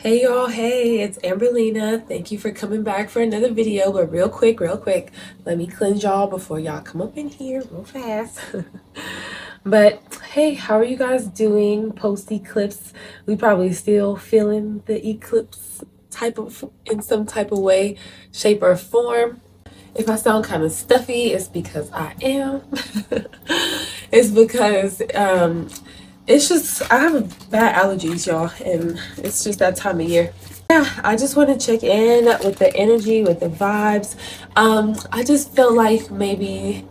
Hey y'all, hey, it's Amberlina. Thank you for coming back for another video, but real quick, let me cleanse y'all before y'all come up in here real fast. But hey, how are you guys doing post eclipse? We probably still feeling the eclipse type of in some type of way, shape or form. If I sound kind of stuffy, it's because I am. It's because it's just I have bad allergies, y'all, and it's just that time of year. Yeah, I just want to check in with the energy, with the vibes. I just felt like maybe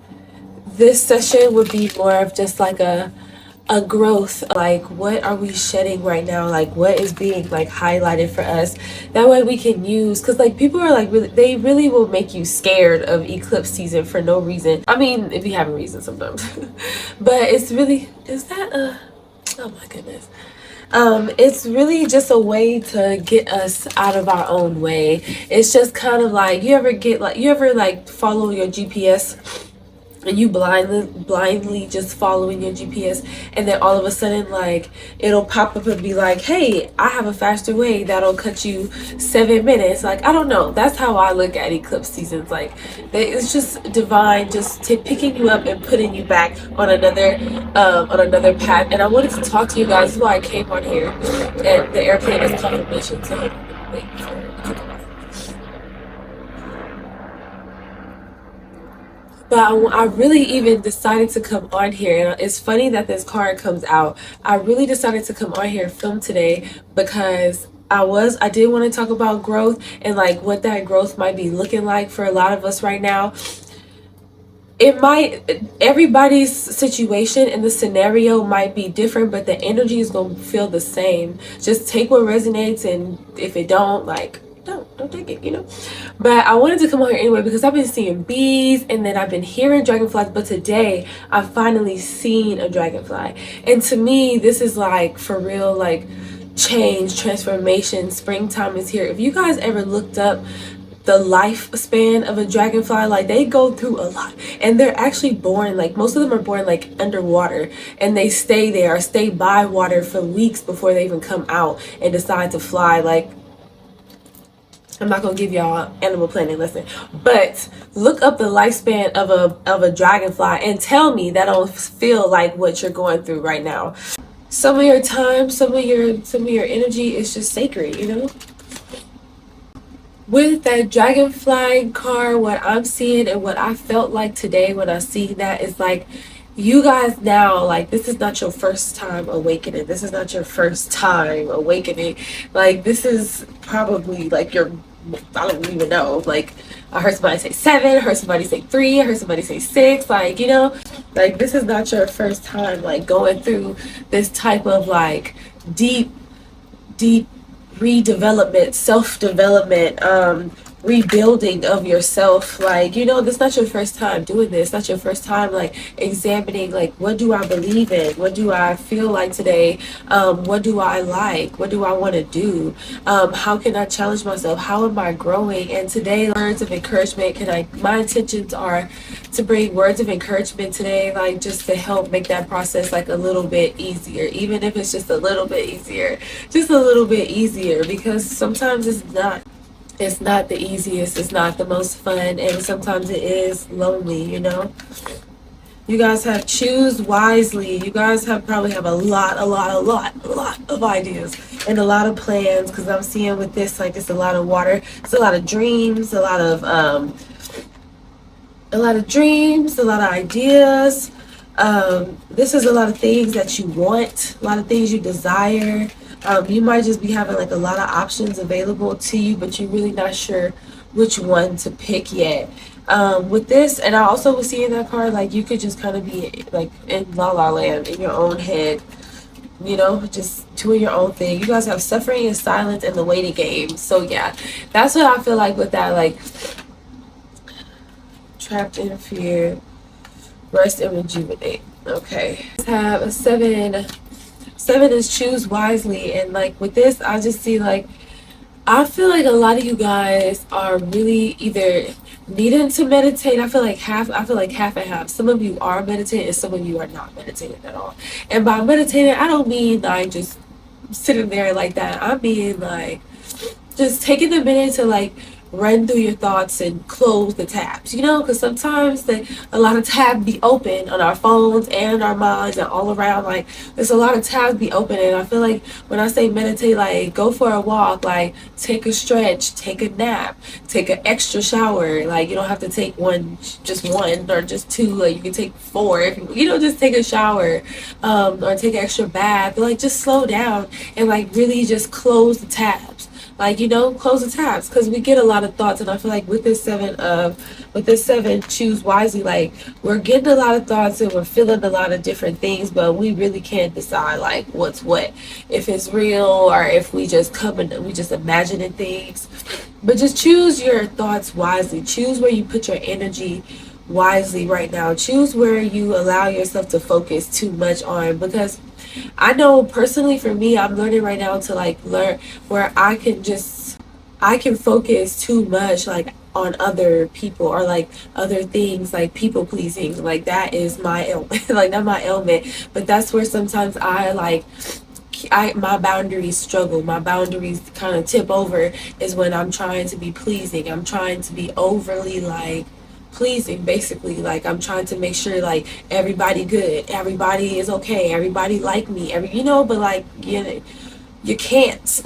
this session would be more of just like a growth, like what are we shedding right now, like what is being like highlighted for us, that way we can use, because like people are like really, they really will make you scared of eclipse season for no reason. I mean, if you have a reason sometimes. But it's really, is that a, oh my goodness, it's really just a way to get us out of our own way. It's just kind of like, you ever like follow your GPS and you blindly just following your GPS, and then all of a sudden like it'll pop up and be like, hey, I have a faster way that'll cut you 7 minutes. Like, I don't know, that's how I look at eclipse seasons. Like, it's just divine, just picking you up and putting you back on another path. And I wanted to talk to you guys. This is why I came on here, and the airplane is confirmation, so wait for it to come on. But I really even decided to come on here, and it's funny that this card comes out. I really decided to come on here and film today because I did want to talk about growth and like what that growth might be looking like for a lot of us right now. It might, everybody's situation and the scenario might be different, but the energy is going to feel the same. Just take what resonates, and if it don't, like, don't take it, you know. But I wanted to come on here anyway because I've been seeing bees, and then I've been hearing dragonflies, but today I've finally seen a dragonfly. And to me, this is like for real, like change, transformation. Springtime is here. If you guys ever looked up the lifespan of a dragonfly, like they go through a lot, and they're actually born, like most of them are born like underwater, and they stay there or stay by water for weeks before they even come out and decide to fly. Like, I'm not gonna give y'all Animal Planet lesson, but look up the lifespan of a dragonfly and tell me that don't feel like what you're going through right now. Some of your time, some of your energy is just sacred, you know. With that dragonfly card, what I'm seeing and what I felt like today when I see that is like, you guys now, like, this is not your first time awakening. This is not your first time awakening. Like, this is probably like your, I don't even know. Like, I heard somebody say 7, I heard somebody say 3, I heard somebody say 6. Like, you know, like this is not your first time like going through this type of like deep, deep redevelopment, self-development, rebuilding of yourself. Like, you know, this is not your first time doing this. Not your first time like examining, like, what do I believe in, what do I feel like today, what do I like, what do I want to do, how can I challenge myself, how am I growing. And today, words of encouragement, my intentions are to bring words of encouragement today, like just to help make that process like a little bit easier, even if it's just a little bit easier, just a little bit easier, because sometimes it's not the easiest, it's not the most fun, and sometimes it is lonely, you know. You guys have choose wisely. You guys probably have a lot of ideas and a lot of plans, because I'm seeing with this, like, it's a lot of water, it's a lot of dreams, a lot of dreams, a lot of ideas. This is a lot of things that you want, a lot of things you desire. You might just be having like a lot of options available to you, but you're really not sure which one to pick yet. With this, and I also was seeing that card, like you could just kind of be like in La La Land in your own head, you know, just doing your own thing. You guys have suffering and silence and the waiting game. So yeah, that's what I feel like with that, like trapped in fear, rest and rejuvenate. Okay, have a 7. 7 is choose wisely, and like with this, I just see like, I feel like a lot of you guys are really either needing to meditate. I feel like half and half. Some of you are meditating and some of you are not meditating at all. And by meditating, I don't mean like just sitting there like that. I mean, like, just taking a minute to like run through your thoughts and close the tabs, you know, because sometimes a lot of tabs be open on our phones and our minds and all around. Like, there's a lot of tabs be open, and I feel like when I say meditate, like, go for a walk, like, take a stretch, take a nap, take an extra shower. Like, you don't have to take one, just one or just two. Like, you can take four if you know, just take a shower, or take an extra bath. But, like, just slow down and like really just close the tabs, like, you know, close the tabs, because we get a lot of thoughts. And I feel like with this seven, choose wisely, like, we're getting a lot of thoughts and we're feeling a lot of different things, but we really can't decide like what's what, if it's real or if we just come and we just imagining things. But just choose your thoughts wisely, choose where you put your energy wisely right now, choose where you allow yourself to focus too much on. Because I know personally for me, I'm learning right now to like learn where I can focus too much like on other people or like other things, like people pleasing. Like, that is my ailment. Like, that's my ailment. But that's where sometimes I my boundaries struggle. My boundaries kind of tip over is when I'm trying to be pleasing. I'm trying to be overly like pleasing, basically. Like, I'm trying to make sure like everybody good, everybody is okay, everybody like me, you know. But like, you can't.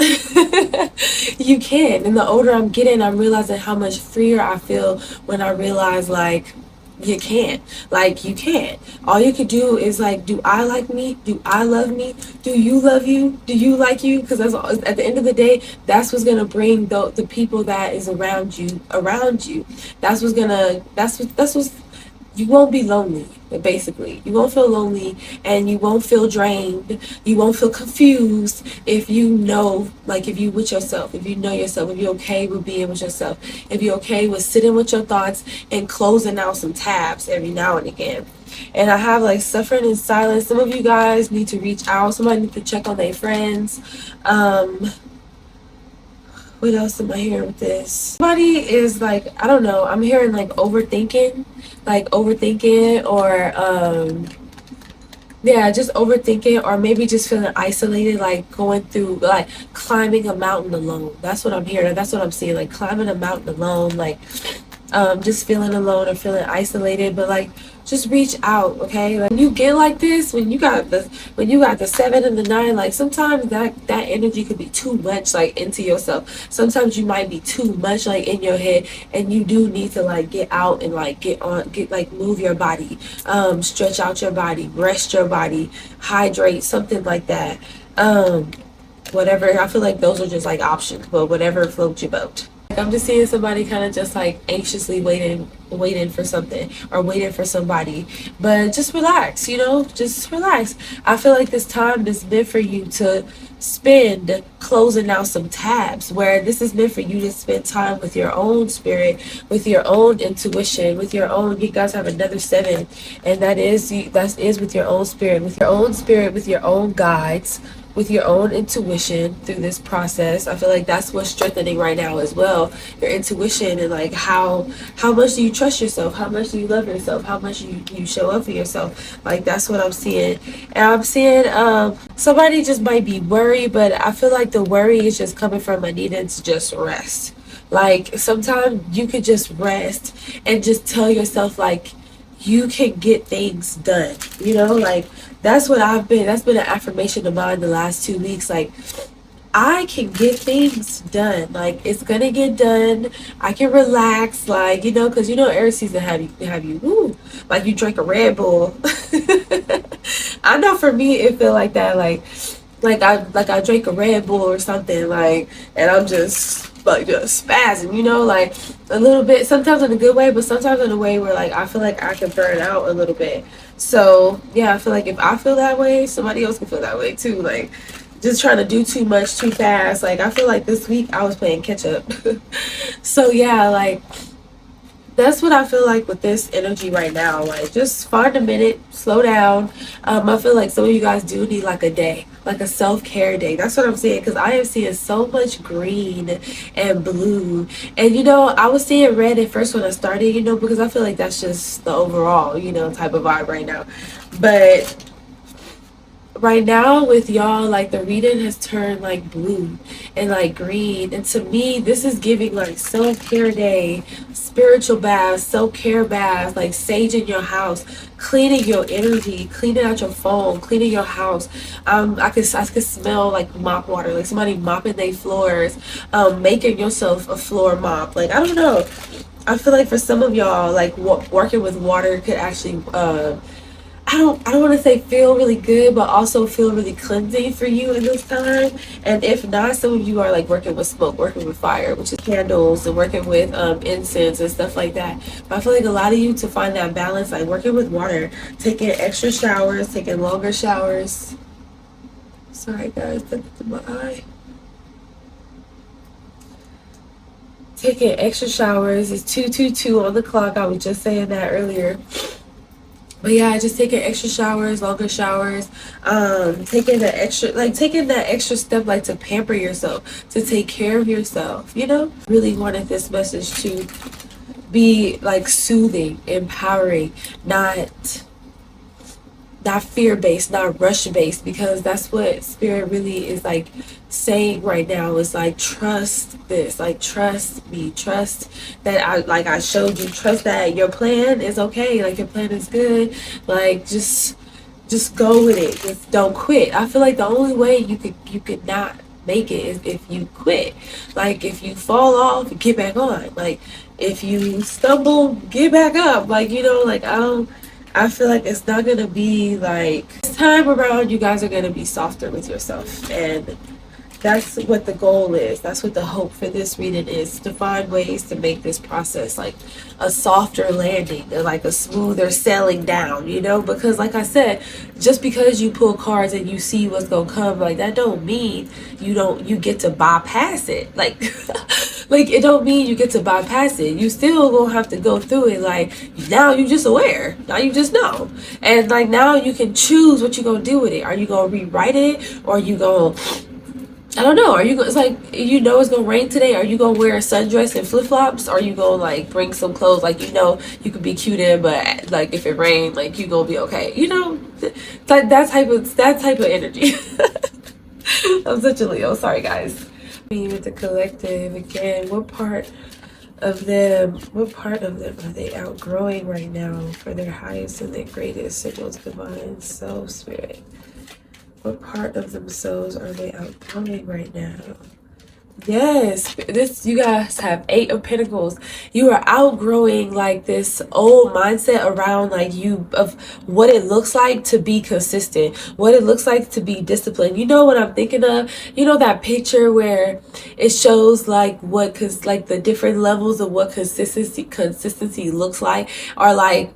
You can't. And the older I'm getting, I'm realizing how much freer I feel when I realize like you can't. Like, you can't. All you could do is like, do I like me? Do I love me? Do you love you? Do you like you? Because that's at the end of the day, that's what's gonna bring the people that is around you. That's what's you won't be lonely. Basically, you won't feel lonely, and you won't feel drained, you won't feel confused if you know, like, if you with yourself, if you know yourself, if you're okay with being with yourself, if you're okay with sitting with your thoughts and closing out some tabs every now and again. And I have like suffering in silence. Some of you guys need to reach out, somebody need to check on their friends. What else am I hearing with this? Somebody is like, I don't know, I'm hearing like overthinking, or yeah, just overthinking, or maybe just feeling isolated, like going through, like climbing a mountain alone. That's what I'm hearing. That's what I'm seeing, like climbing a mountain alone, like just feeling alone or feeling isolated. But like, just reach out, okay? Like, when you get like this, when you got the 7 and the 9, like sometimes that energy could be too much, like into yourself. Sometimes you might be too much like in your head, and you do need to like get out and like get like move your body, stretch out your body, rest your body, hydrate, something like that. Whatever, I feel like those are just like options, but whatever floats your boat. Like, I'm just seeing somebody kind of just like anxiously waiting for something or waiting for somebody. But just relax, you know, just relax. I feel like this time is meant for you to spend closing out some tabs, where this is meant for you to spend time with your own spirit, with your own intuition, with your own, you guys have another 7, and that is with your own spirit, with your own guides, with your own intuition through this process. I feel like that's what's strengthening right now as well, your intuition, and like how much do you trust yourself, how much do you love yourself, how much you show up for yourself. Like, that's what I'm seeing. And I'm seeing somebody just might be worried, but I feel like the worry is just coming from a needing to just rest. Like, sometimes you could just rest and just tell yourself like you can get things done, you know. Like, that's been an affirmation of mine the last 2 weeks. Like, I can get things done. Like, it's gonna get done. I can relax, like, you know, because you know every season have you woo, like you drink a Red Bull. I know for me it feel like that, like I drink a Red Bull or something, like, and I'm just like just spazzing, you know, like a little bit, sometimes in a good way, but sometimes in a way where like I feel like I can burn out a little bit. So yeah, I feel like if I feel that way, somebody else can feel that way too. Like, just trying to do too much too fast. Like, I feel like this week I was playing catch up. So yeah, like, that's what I feel like with this energy right now. Like, just find a minute, slow down. I feel like some of you guys do need like a day, like a self-care day. That's what I'm saying, because I am seeing so much green and blue. And you know, I was seeing red at first when I started, you know, because I feel like that's just the overall, you know, type of vibe right now. right now with y'all, like the reading has turned like blue and like green, and to me this is giving like self-care day, spiritual baths, self-care baths, like saging your house, cleaning your energy, cleaning out your phone, cleaning your house. I could smell like mop water, like somebody mopping their floors, making yourself a floor mop. Like, I don't know, I feel like for some of y'all, like working with water could actually I don't want to say feel really good, but also feel really cleansing for you in this time. And if not, some of you are like working with smoke, working with fire, which is candles, and working with incense and stuff like that. But I feel like a lot of you, to find that balance, like working with water, taking extra showers, taking longer showers. Sorry guys, that's in my eye. Taking extra showers is 222 on the clock. I was just saying that earlier. But yeah, just taking extra showers, longer showers, taking that extra step, like to pamper yourself, to take care of yourself, you know? Really wanted this message to be like soothing, empowering, not fear-based, not rush-based, because that's what spirit really is like saying right now, is like, trust this, like trust me, trust that I showed you, trust that your plan is okay, like your plan is good, like just go with it, just don't quit. I feel like the only way you could not make it is if you quit. Like if you fall off, get back on. Like if you stumble, get back up. Like, you know, like I feel like it's not gonna be like this time around. You guys are gonna be softer with yourself, and that's what the goal is. That's what the hope for this reading is, to find ways to make this process like a softer landing, or like a smoother sailing down, you know? Because like I said, just because you pull cards and you see what's gonna come, like that don't mean you get to bypass it. Like like it don't mean you get to bypass it. You still gonna have to go through it. Like now you just aware. Now you just know. And like now you can choose what you gonna do with it. Are you gonna rewrite it, or are you gonna, I don't know. Are you? It's like, you know, it's gonna rain today. Are you gonna wear a sundress and flip flops? Are you gonna like bring some clothes? Like, you know, you could be cute in, but like if it rained, like you gonna be okay. You know, like that type of energy. I'm such a Leo. Sorry, guys. With the collective again, what part of them are they outgrowing right now for their highest and their greatest signals, divine self, spirit? What part of themselves are they outgrowing right now? Yes, this, you guys have 8 of Pentacles. You are outgrowing like this old mindset around like you, of what it looks like to be consistent, what it looks like to be disciplined. You know what I'm thinking of? You know that picture where it shows like what, cause like the different levels of what consistency looks like, or like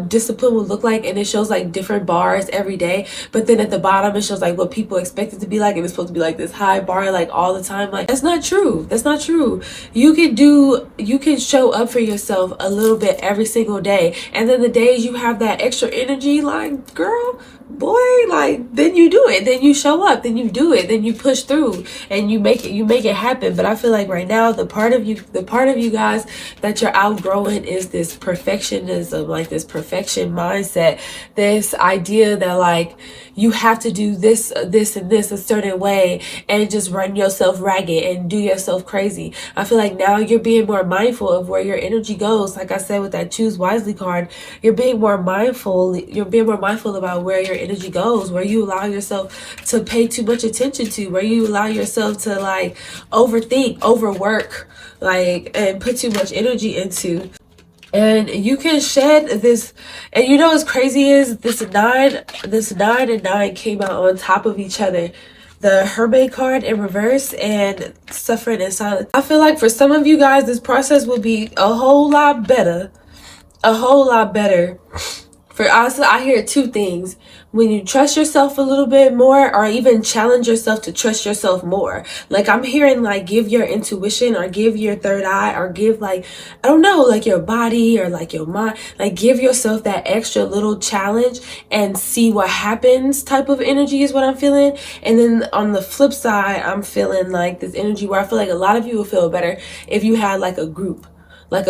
discipline would look like, and it shows like different bars every day, but then at the bottom it shows like what people expect it to be like, and it's supposed to be like this high bar like all the time. Like that's not true. That's not true. You can show up for yourself a little bit every single day, and then the days you have that extra energy, like girl, boy, like then you do it, then you show up, then you do it, then you push through, and you make it happen. But I feel like right now the part of you guys that you're outgrowing is this perfectionism, like this perfection mindset, this idea that like you have to do this and this a certain way, and just run yourself ragged and do yourself crazy. I feel like now you're being more mindful of where your energy goes. Like I said with that choose wisely card, you're being more mindful about where your energy goes, where you allow yourself to pay too much attention to, where you allow yourself to like overthink, overwork, like, and put too much energy into. And you can shed this. And you know what's crazy is this 9 and 9 came out on top of each other. The Hermit card in reverse and suffering in silence. I feel like for some of you guys, this process will be a whole lot better. For us, I hear 2 things. When you trust yourself a little bit more, or even challenge yourself to trust yourself more. Like I'm hearing like give your intuition, or give your third eye, or give like, I don't know, like your body or like your mind, like give yourself that extra little challenge and see what happens type of energy is what I'm feeling. And then on the flip side, I'm feeling like this energy where I feel like a lot of you will feel better if you had like a group. like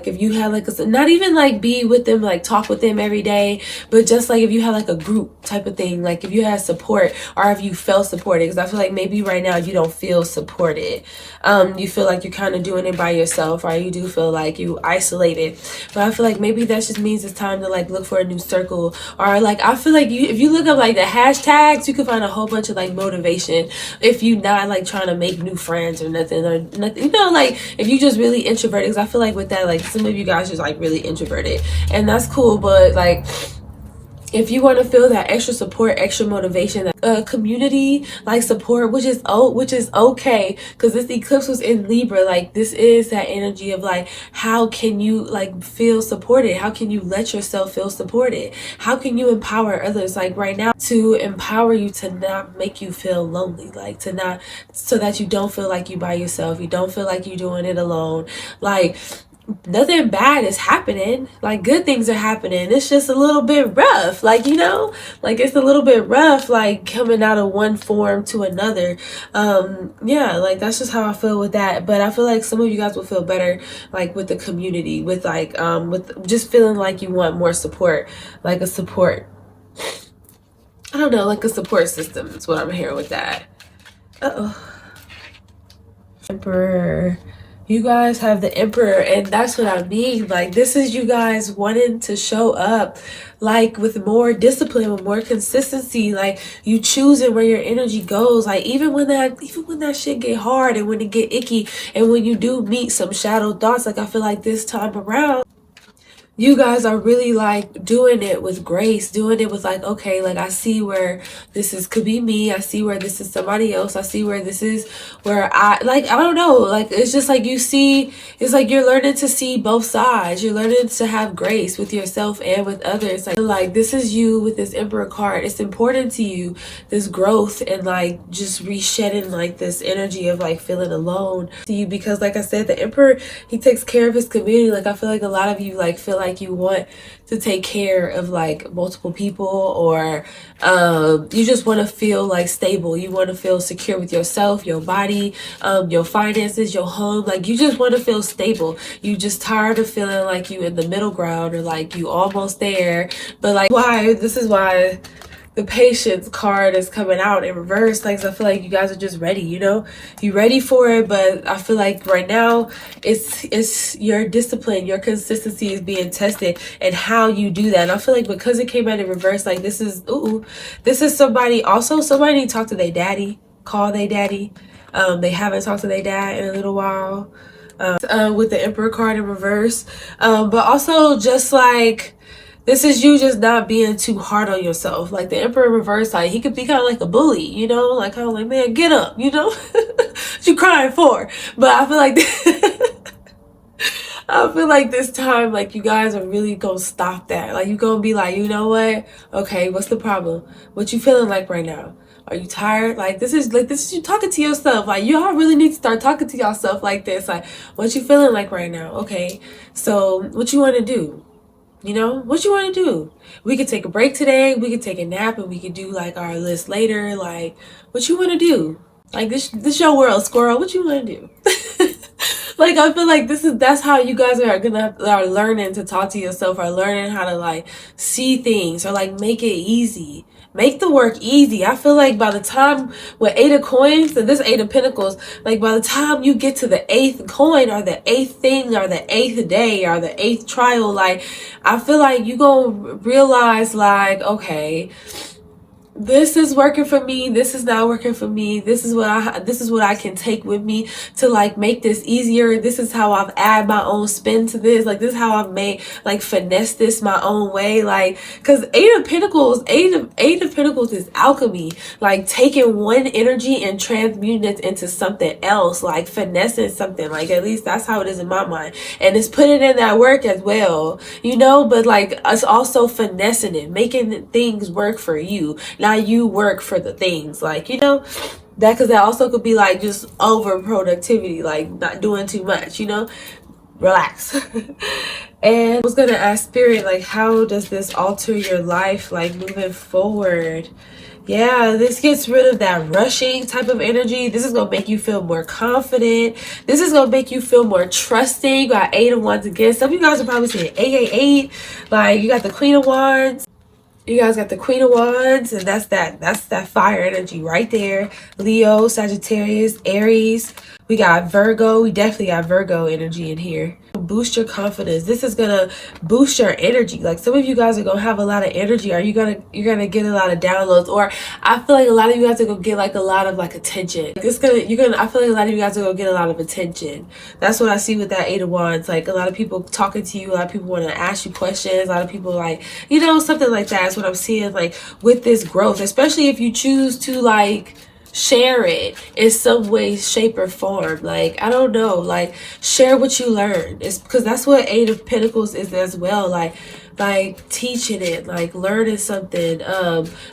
if you had like a, not even like be with them, like talk with them every day, but just like if you had like a group type of thing, like if you had support or if you felt supported, because I feel like maybe right now you don't feel supported. You feel like you're kind of doing it by yourself, or you do feel like you isolated. But I feel like maybe that just means it's time to like look for a new circle, or like I feel like if you look up like the hashtags, you can find a whole bunch of like motivation if you not like trying to make new friends or nothing, like if you just really introverted, because I feel like with that, like some of you guys just like really introverted, and that's cool. But like if you want to feel that extra support, extra motivation, community like support, which is okay, because this eclipse was in Libra, like this is that energy of like, how can you like feel supported? How can you let yourself feel supported? How can you empower others? Like right now, to empower you to not make you feel lonely, like to not, so that you don't feel like you by yourself, you don't feel like you're doing it alone. Like nothing bad is happening, like good things are happening, it's just a little bit rough, like like it's a little bit rough, like coming out of one form to another. Yeah, like that's just how I feel with that. But I feel like some of you guys will feel better like with the community, with like with just feeling like you want more support, like a support, I don't know, like a support system is what I'm hearing with that. Emperor. You guys have the Emperor, and that's what I mean. Like this is you guys wanting to show up like with more discipline, with more consistency, like you choosing where your energy goes. Like even when that shit get hard and when it get icky and when you do meet some shadow thoughts, like I feel like this time around you guys are really like doing it with grace, doing it with like, okay, like I see where this is could be me, I see where this is somebody else, I see where this is where I don't know, like it's just like you see, it's like you're learning to see both sides, you're learning to have grace with yourself and with others. Like this is you with this Emperor card. It's important to you, this growth and like just reshedding like this energy of like feeling alone to you, because like I said, the Emperor, he takes care of his community. Like I feel like a lot of you like feel like you want to take care of like multiple people, or you just want to feel like stable, you want to feel secure with yourself, your body, your finances, your home. Like you just want to feel stable. You just tired of feeling like you in the middle ground, or like you almost there. But like this is why the Patience card is coming out in reverse. Like I feel like you guys are just ready, you're ready for it. But I feel like right now it's your discipline, your consistency is being tested, and how you do that. And I feel like because it came out in reverse, like this is somebody need to talk to their daddy, call their daddy. They haven't talked to their dad in a little while, with the Emperor card in reverse. But also just like this is you just not being too hard on yourself. Like the Emperor in reverse, like he could be kind of like a bully, like kind of like, man, get up, what you crying for? But I feel like I feel like this time, like you guys are really gonna stop that. Like you're gonna be like, you know what? Okay, what's the problem? What you feeling like right now? Are you tired? Like this is you talking to yourself. Like y'all really need to start talking to yourself like this. Like what you feeling like right now? Okay, so what you want to do? What you want to do? We could take a break today, we could take a nap, and we could do like our list later. Like what you want to do? Like this your world, squirrel. What you want to do? Like I feel like that's how you guys are learning to talk to yourself, are learning how to like see things, or like make it easy. Make the work easy. I feel like by the time with 8 of coins and this 8 of pentacles, like by the time you get to the 8th coin, or the 8th thing, or the 8th day, or the 8th trial, like I feel like you gonna realize like, okay, this is working for me, this is not working for me, this is what I can take with me to like make this easier. This is how I've added my own spin to this. Like this is how I've made like finesse this my own way. Like because eight of pentacles is alchemy, like taking one energy and transmuting it into something else, like finessing something. Like at least that's how it is in my mind, and it's putting in that work as well, but like it's also finessing it, making things work for you. Now you work for the things, like that, because that also could be like just over productivity, like not doing too much, relax. And I was gonna ask Spirit, like how does this alter your life, like moving forward? Yeah, this gets rid of that rushing type of energy. This is going to make you feel more confident. This is going to make you feel more trusting. You got 8 of Wands again. Some of you guys are probably saying 888. Like, you got the Queen of Wands. You guys got the Queen of Wands, and that's that fire energy right there. Leo, Sagittarius, Aries. We got Virgo. We definitely got Virgo energy in here. Boost your confidence. This is gonna boost your energy. Like, some of you guys are gonna have a lot of energy. You're gonna get a lot of downloads, or I feel like a lot of you guys are gonna get like a lot of like attention. I feel like a lot of you guys are gonna get a lot of attention. That's what I see with that 8 of Wands. Like, a lot of people talking to you. A lot of people want to ask you questions. A lot of people, like, something like that is what I'm seeing, like, with this growth, especially if you choose to, like, share it in some way, shape, or form. Like, I don't know, like, share what you learned. It's because that's what 8 of Pentacles is as well. Like teaching it, like learning something,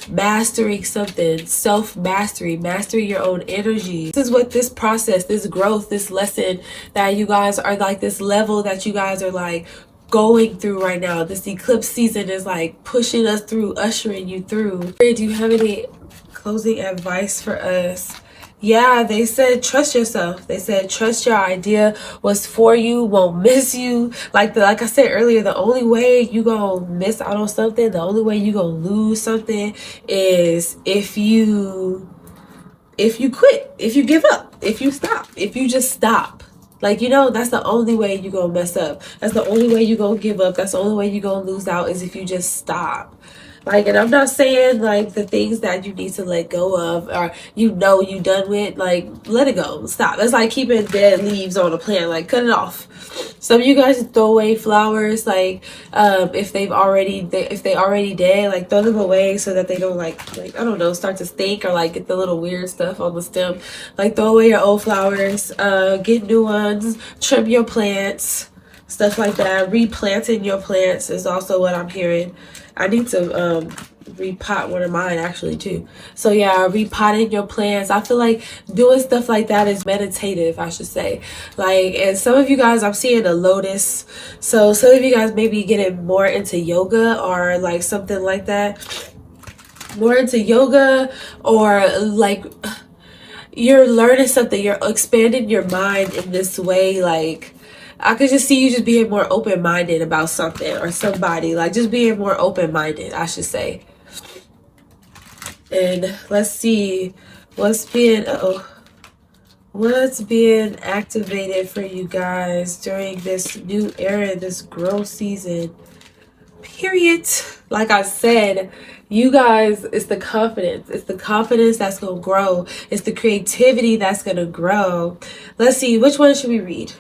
mastering something, self-mastery, mastering your own energy. This is what this process, this growth, this lesson that you guys are, like, this level that you guys are, like, going through right now. This eclipse season is, like, pushing us through, ushering you through. Do you have any closing advice for us? Yeah, they said trust yourself. They said trust your idea was for you, won't miss you. Like I said earlier, the only way you gonna miss out on something, the only way you gonna lose something is if you quit, if you give up, if you stop, if you just stop. Like, that's the only way you gonna mess up. That's the only way you gonna give up. That's the only way you gonna lose out, is if you just stop. Like, and I'm not saying, like, the things that you need to let go of, or you done with, like, let it go, stop. It's like keeping dead leaves on a plant. Like, cut it off. Some of you guys throw away flowers, like, if they already dead, like, throw them away so that they don't, like I don't know, start to stink, or like get the little weird stuff on the stem. Like, throw away your old flowers, get new ones, trim your plants, stuff like that. Replanting your plants is also what I'm hearing. I need to repot one of mine, actually, too. So yeah, repotting your plants. I feel like doing stuff like that is meditative, I should say. Like, and some of you guys, I'm seeing a lotus. So some of you guys may be getting more into yoga, or like something like that. More into yoga, or like you're learning something, you're expanding your mind in this way. Like, I could just see you just being more open-minded about something or somebody. Like, just being more open-minded, I should say. And let's see what's being activated for you guys during this new era, this growth season, period. Like I said, you guys, it's the confidence. It's the confidence that's going to grow. It's the creativity that's going to grow. Let's see, which one should we read?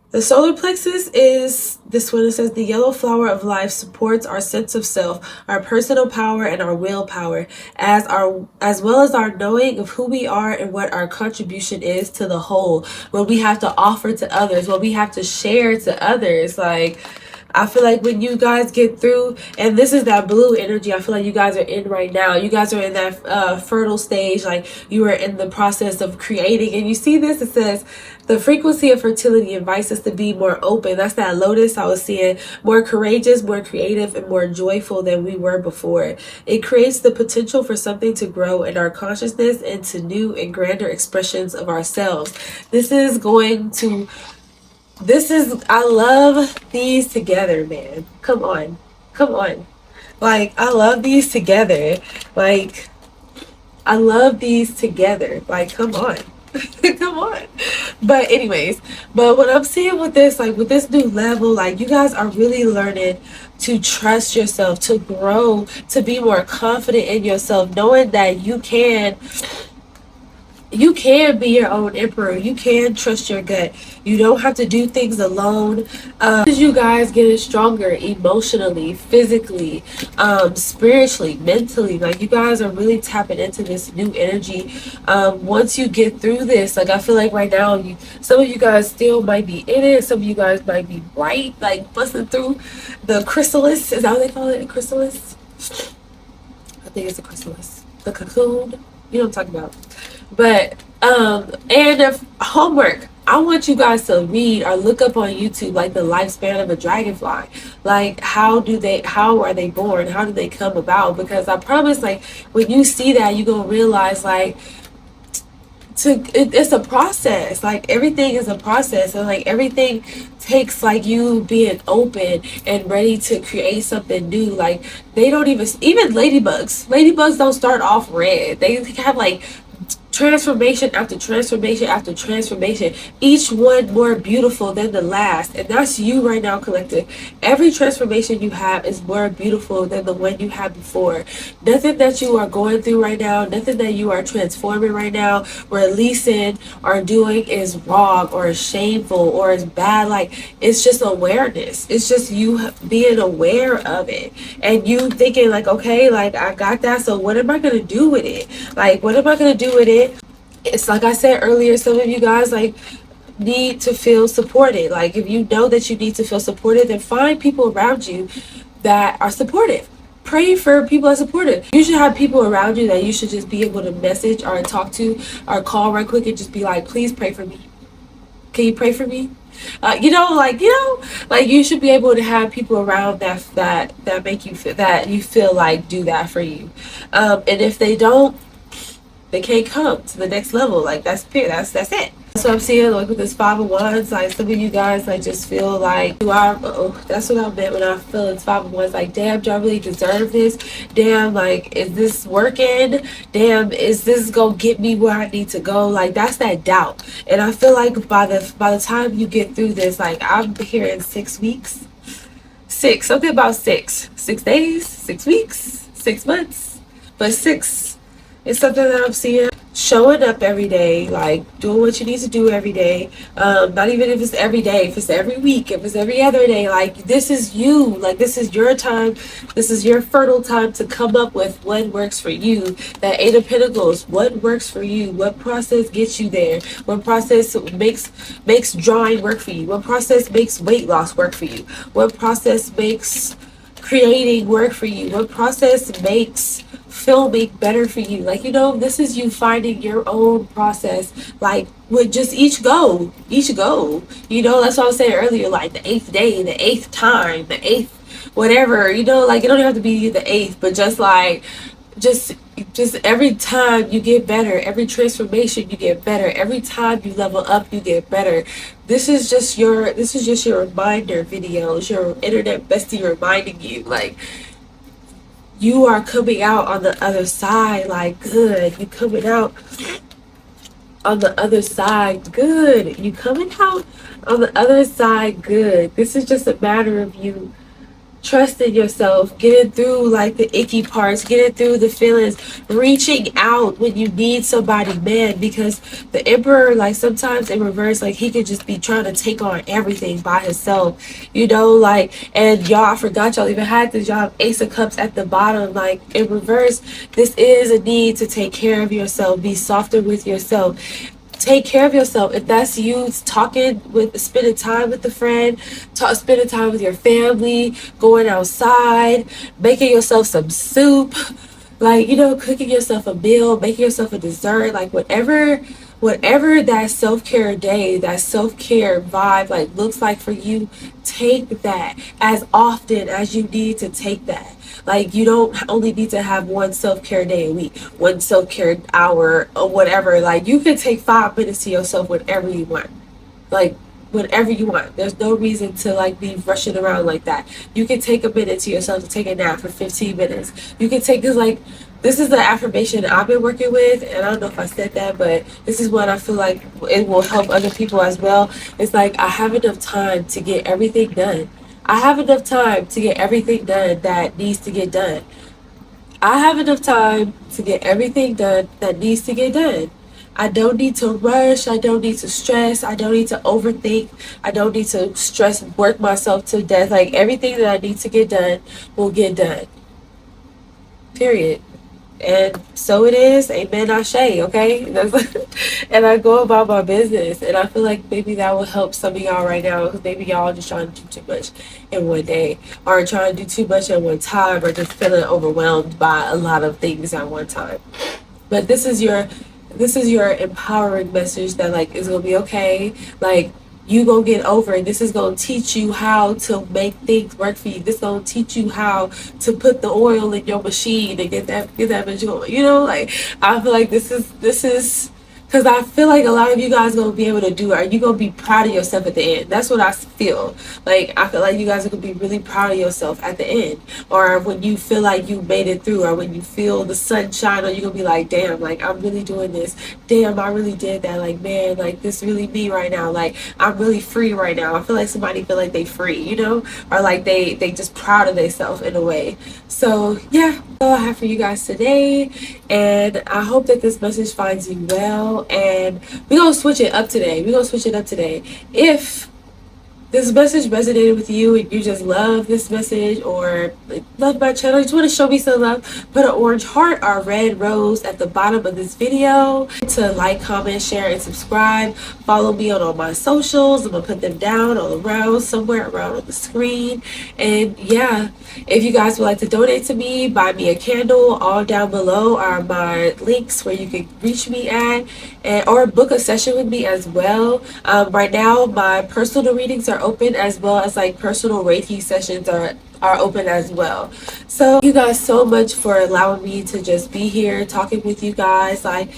The solar plexus is this one. It says the yellow flower of life supports our sense of self, our personal power, and our willpower, as well as our knowing of who we are and what our contribution is to the whole. What we have to offer to others, what we have to share to others. Like, I feel like when you guys get through, and this is that blue energy I feel like you guys are in right now. You guys are in that fertile stage, like you are in the process of creating. And you see this, it says the frequency of fertility invites us to be more open. That's that lotus I was seeing. More courageous, more creative, and more joyful than we were before. It creates the potential for something to grow in our consciousness into new and grander expressions of ourselves. I love these together, man. Come on. Like, I love these together. Like, I love these together. Like, come on. Come on. But anyways, what I'm seeing with this, like, with this new level, like, you guys are really learning to trust yourself, to grow, to be more confident in yourself, knowing that you can be your own emperor. You can trust your gut. You don't have to do things alone. You guys getting stronger emotionally, physically, spiritually, mentally. Like, you guys are really tapping into this new energy. Once you get through this, like, I feel like right now, some of you guys still might be in it. Some of you guys might be bright, like busting through the chrysalis. Is that what they call it? A chrysalis? I think it's a chrysalis. The cocoon. You know what I'm talking about. But and if homework I want you guys to read or look up on YouTube like the lifespan of a dragonfly. Like how are they born? How do they come about? Because I promise, like when you see that, you're gonna realize like it's a process. Like everything is a process, and like everything takes like you being open and ready to create something new. Like they don't even ladybugs don't start off red. They have like transformation after transformation after transformation, each one more beautiful than the last. And that's you right now, collective. Every transformation you have is more beautiful than the one you had before. Nothing that you are going through right now, nothing that you are transforming right now, releasing or doing is wrong or is shameful or is bad. Like it's just awareness. It's just you being aware of it and you thinking like, okay, like I got that, so what am I gonna do with it? Like what am I gonna do with it? It's like I said earlier, some of you guys like need to feel supported. Like if you know that you need to feel supported, then find people around you that are supportive. Pray for people that are supportive. You should have people around you that you should just be able to message or talk to or call right quick and just be like, please pray for me. Can you pray for me? Like you should be able to have people around that make you feel that you feel like do that for you. And if they don't, they can't come to the next level. Like that's that's it. So I'm seeing like with this 501s, like some of you guys like just feel like you are, that's what I meant when I feel it's 501s, like damn, do I really deserve this? Damn, like is this working? Damn, is this gonna get me where I need to go? Like that's that doubt. And I feel like by the time you get through this, like I'm here in 6 weeks. Something about 6 days, 6 weeks, 6 months. But six is something that I'm seeing. Showing up every day, like doing what you need to do every day. Not even if it's every day, if it's every week, if it's every other day, like this is you, like this is your time, this is your fertile time to come up with what works for you. That 8 of Pentacles, what works for you, what process gets you there, what process makes drawing work for you, what process makes weight loss work for you, what process makes creating work for you, what process makes filming better for you. Like, this is you finding your own process, like with just each go. That's what I was saying earlier, like the 8th day, the 8th time, the 8th whatever, like it don't have to be the 8th, but just like just every time you get better, every transformation you get better, every time you level up you get better. This is just your reminder video. It's your internet bestie reminding you, like, you are coming out on the other side, like, good. You coming out on the other side, good. You coming out on the other side, good. This is just a matter of you trusting yourself, getting through like the icky parts, getting through the feelings, reaching out when you need somebody, man, because the Emperor, like sometimes in reverse, like he could just be trying to take on everything by himself, like, and y'all, I forgot y'all even had this, y'all have Ace of Cups at the bottom, like in reverse. This is a need to take care of yourself, be softer with yourself. Take care of yourself. If that's you spending time with a friend, spending time with your family, going outside, making yourself some soup, like, cooking yourself a meal, making yourself a dessert, like whatever that self-care day, that self-care vibe like looks like for you, take that as often as you need to take that. Like, you don't only need to have one self-care day a week, one self-care hour or whatever. Like, you can take 5 minutes to yourself whenever you want. Like, whatever you want. There's no reason to like be rushing around like that. You can take a minute to yourself to take a nap for 15 minutes. You can take this is the affirmation I've been working with, and I don't know if I said that, but this is what I feel like it will help other people as well. It's like, I have enough time to get everything done. I have enough time to get everything done that needs to get done. I have enough time to get everything done that needs to get done. I don't need to rush. I don't need to stress. I don't need to overthink. I don't need to work myself to death. Like, everything that I need to get done will get done. Period. And so it is. Amen. Ashe. Okay. And I go about my business, and I feel like maybe that will help some of y'all right now, because maybe y'all just trying to do too much in one day, or trying to do too much at one time, or just feeling overwhelmed by a lot of things at one time. But this is your this is your empowering message that like it's gonna be okay. Like you gonna get over it. This is gonna teach you how to make things work for you. This gonna teach you how to put the oil in your machine and get that bitch going. You know, like I feel like this is because I feel like a lot of you guys gonna be able to do it. Are you gonna be proud of yourself at the end? That's what I feel. Like I feel like you guys are gonna be really proud of yourself at the end, or when you feel like you made it through, or when you feel the sunshine, or you're gonna be like, damn, like I'm really doing this. Damn, I really did that. Like man, like this really me right now. Like I'm really free right now. I feel like somebody feel like they free, you know, or like they just proud of themselves in a way. So yeah, that's all I have for you guys today, and I hope that this message finds you well. And we're gonna switch it up today. We're gonna switch it up today. If this message resonated with you and you just love this message or like, love my channel, you just want to show me some love, put an orange heart or red rose at the bottom of this video. To like, comment, share, and subscribe. Follow me on all my socials. I'm gonna put them down all around, somewhere around on the screen. And yeah, if you guys would like to donate to me, buy me a candle, all down below are my links where you can reach me at, and or book a session with me as well. Right now my personal readings are open, as well as like personal Reiki sessions are open as well. So thank you guys so much for allowing me to just be here talking with you guys, like,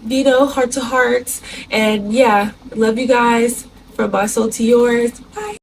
you know, heart to heart. And yeah, love you guys from my soul to yours. Bye.